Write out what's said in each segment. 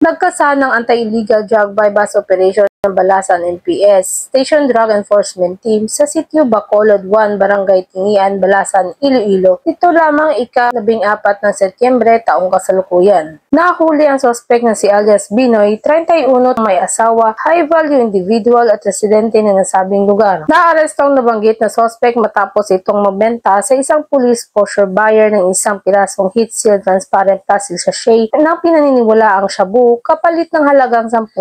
Nagkasahan ng anti-illegal drug bypass operation ng Balasan NPS Station Drug Enforcement Team sa sitio Bacolod 1, Barangay Tingian, Balasan, Iloilo. Ito lamang ika-14 ng Setyembre taong kasalukuyan. Nahuli ang suspect na si alias Binoy, 31, may asawa, high-value individual at residente na nasabing lugar. Naarestong nabanggit na suspect matapos itong mabenta sa isang police exposure buyer ng isang pirasong heat seal transparent plastic sachet na pinaniniwala ang shabu kapalit ng halagang 10,000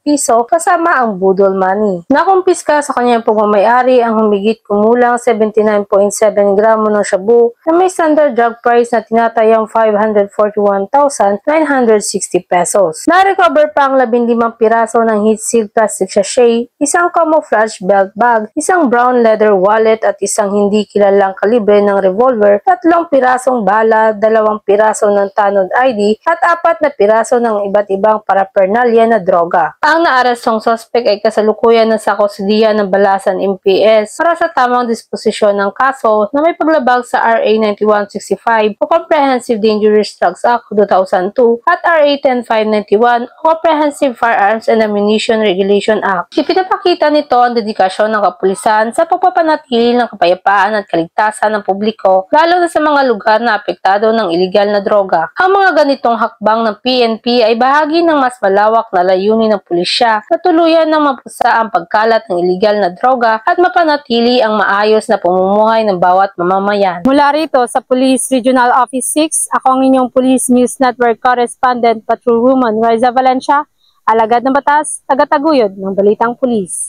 piso kasama ang budol money. Nakumpiska sa kanyang pagmamayari ang humigit kumulang 79.7 gramo ng shabu na may standard drug price na tinatayang 541,960 pesos. Na-recover pa ang 15 piraso ng heat seal plastic sachet, isang camouflage belt bag, isang brown leather wallet at isang hindi kilalang kalibre ng revolver, 3 pirasong bala, 2 piraso ng tanod ID at 4 na piraso ng iba't ibang paraphernalia na droga. Ang naarestong suspect ay kasalukuyan nasa kustudiya ng Balasan MPS para sa tamang disposisyon ng kaso na may paglabag sa RA 9165 o Comprehensive Dangerous Drugs Act 2002 at RA 10591 o Comprehensive Firearms and Ammunition Regulation Act. Ipinapakita nito ang dedikasyon ng kapulisan sa pagpapanatili ng kapayapaan at kaligtasan ng publiko, lalo na sa mga lugar na apektado ng iligal na droga. Ang mga ganitong hakbang ng PNP ay bahagi ng mas malawak na layunin ng pulisya na tuluyan ng mapusa ang pagkalat ng iligal na droga at mapanatili ang maayos na pamumuhay ng bawat mamamayan. Mula rito sa Police Regional Office 6, ako ang inyong Police News Network Correspondent Patrolwoman Raisa Valencia, alagad ng batas, tagataguyod ng Balitang Pulis.